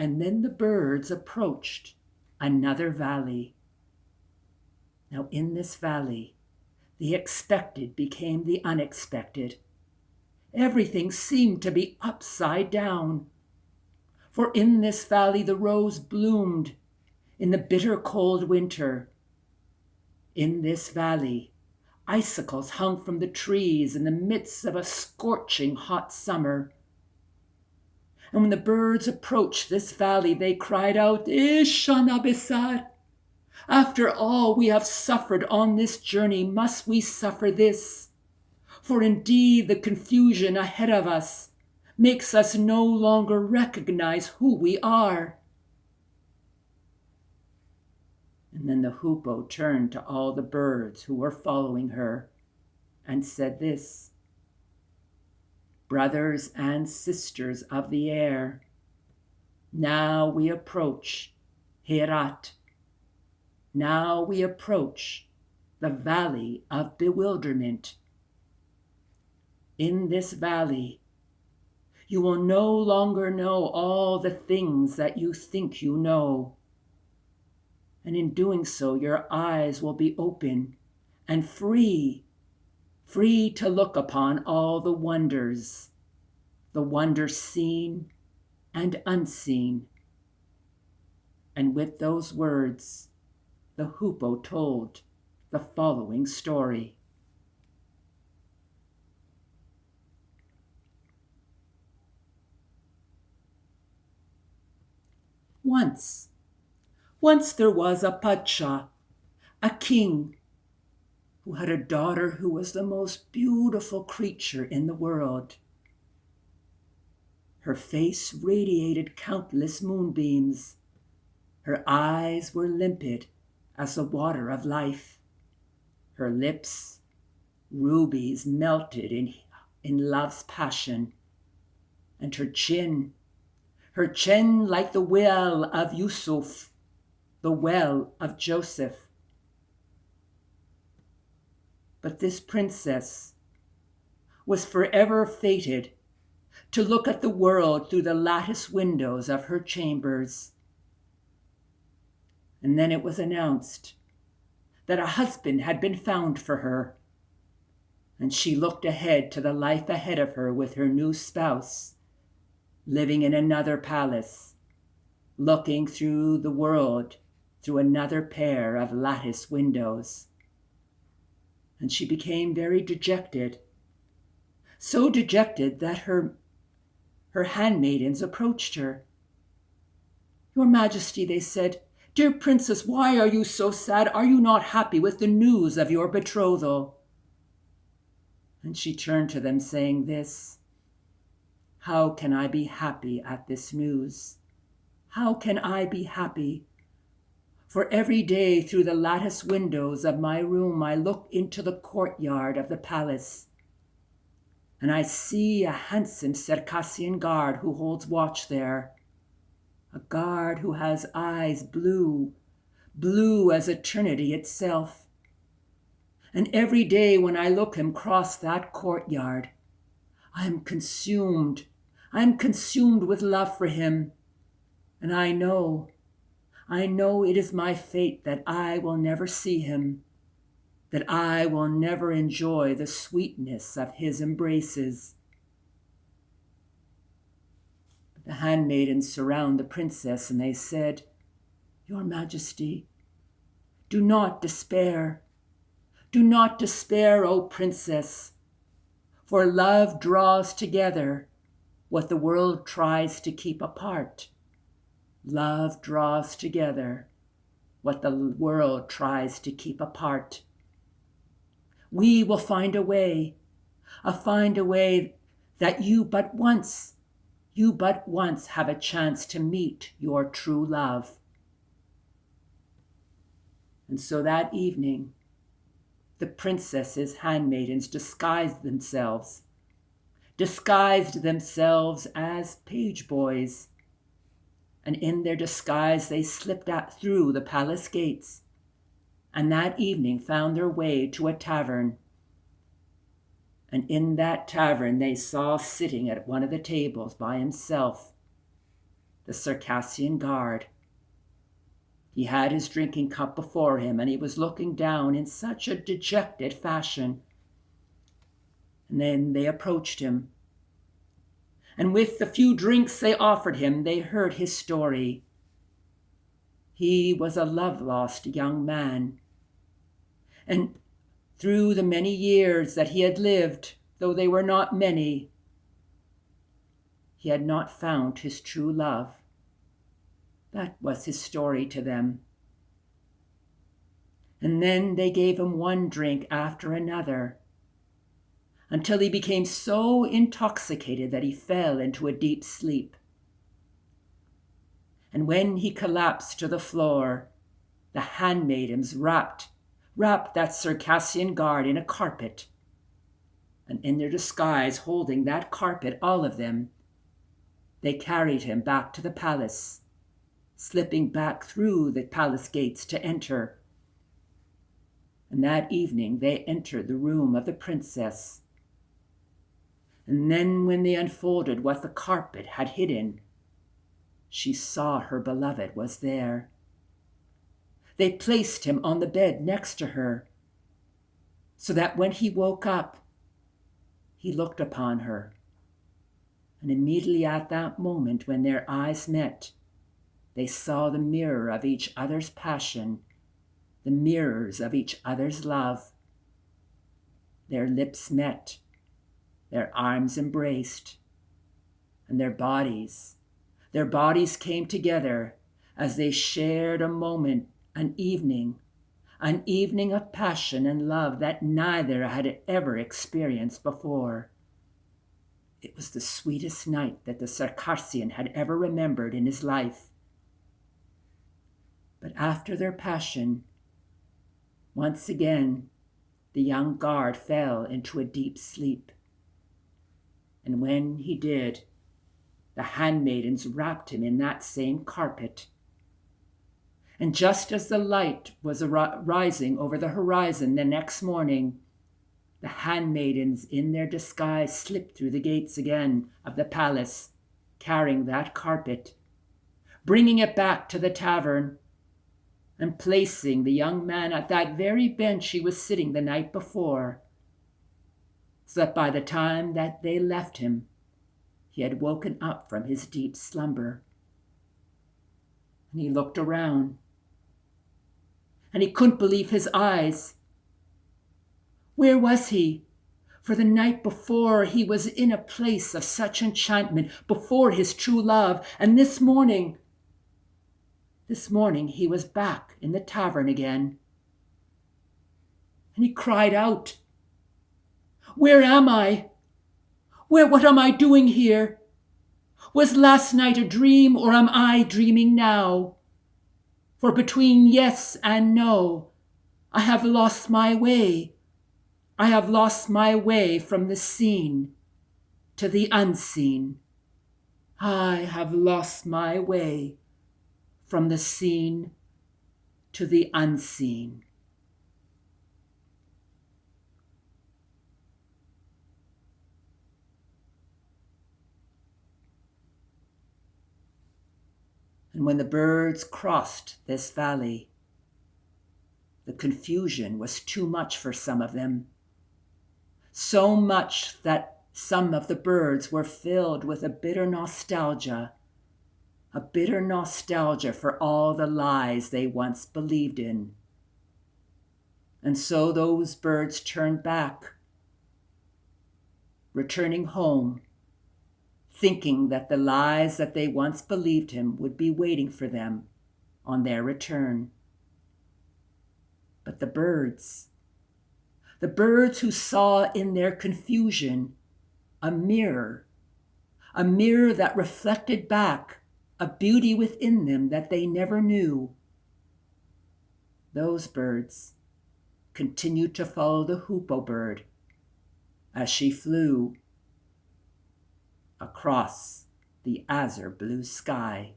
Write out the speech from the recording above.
And then the birds approached another valley. Now in this valley, the expected became the unexpected. Everything seemed to be upside down. For in this valley the rose bloomed in the bitter cold winter. In this valley, icicles hung from the trees in the midst of a scorching hot summer. And when the birds approached this valley, they cried out, Ishana Besar! After all we have suffered on this journey, must we suffer this? For indeed the confusion ahead of us makes us no longer recognize who we are. And then the hoopoe turned to all the birds who were following her and said this, Brothers and sisters of the air, now we approach Herat. Now we approach the valley of bewilderment. In this valley, you will no longer know all the things that you think you know. And in doing so, your eyes will be open and free to look upon all the wonders seen and unseen. And with those words, the hoopoe told the following story. Once there was a pacha, a king, who had a daughter who was the most beautiful creature in the world. Her face radiated countless moonbeams. Her eyes were limpid as the water of life. Her lips, rubies melted in love's passion. And her chin like the well of Yusuf, the well of Joseph. But this princess was forever fated to look at the world through the lattice windows of her chambers. And then it was announced that a husband had been found for her, and she looked ahead to the life ahead of her with her new spouse, living in another palace, looking through the world through another pair of lattice windows. And she became very dejected, so dejected that her handmaidens approached her. Your Majesty, they said, Dear Princess, why are you so sad? Are you not happy with the news of your betrothal? And she turned to them saying this, How can I be happy at this news? How can I be happy? For every day through the lattice windows of my room, I look into the courtyard of the palace, and I see a handsome Circassian guard who holds watch there, a guard who has eyes blue as eternity itself. And every day when I look him cross that courtyard, I am consumed with love for him, and I know it is my fate that I will never see him, that I will never enjoy the sweetness of his embraces. The handmaidens surround the princess, and they said, Your Majesty, do not despair. Do not despair, O princess, for love draws together what the world tries to keep apart. Love draws together what the world tries to keep apart. We will find a way that you but once have a chance to meet your true love. And so that evening, the princess's handmaidens disguised themselves as page boys. And in their disguise, they slipped out through the palace gates, and that evening found their way to a tavern. And in that tavern, they saw sitting at one of the tables by himself the Circassian guard. He had his drinking cup before him, and he was looking down in such a dejected fashion. And then they approached him. And with the few drinks they offered him, they heard his story. He was a love-lost young man. And through the many years that he had lived, though they were not many, he had not found his true love. That was his story to them. And then they gave him one drink after another, until he became so intoxicated that he fell into a deep sleep. And when he collapsed to the floor, the handmaidens wrapped that Circassian guard in a carpet, and in their disguise, holding that carpet, all of them, they carried him back to the palace, slipping back through the palace gates to enter. And that evening they entered the room of the princess. And then when they unfolded what the carpet had hidden, she saw her beloved was there. They placed him on the bed next to her, so that when he woke up, he looked upon her. And immediately at that moment when their eyes met, they saw the mirror of each other's passion, the mirrors of each other's love. Their lips met, their arms embraced, and their bodies came together as they shared a moment, an evening of passion and love that neither had ever experienced before. It was the sweetest night that the Circassian had ever remembered in his life. But after their passion, once again, the young guard fell into a deep sleep. And when he did, the handmaidens wrapped him in that same carpet. And just as the light was rising over the horizon the next morning, the handmaidens in their disguise slipped through the gates again of the palace, carrying that carpet, bringing it back to the tavern, and placing the young man at that very bench he was sitting the night before, so that by the time that they left him, he had woken up from his deep slumber. And he looked around, and he couldn't believe his eyes. Where was he? For the night before, he was in a place of such enchantment before his true love, and this morning he was back in the tavern again. And he cried out, "Where am I? What am I doing here? Was last night a dream, or am I dreaming now? For between yes and no, I have lost my way. I have lost my way from the seen to the unseen. I have lost my way from the seen to the unseen." And when the birds crossed this valley, the confusion was too much for some of them. So much that some of the birds were filled with a bitter nostalgia for all the lies they once believed in. And so those birds turned back, returning home, thinking that the lies that they once believed him would be waiting for them on their return. But the birds who saw in their confusion a mirror that reflected back a beauty within them that they never knew, those birds continued to follow the hoopoe bird as she flew across the azure blue sky.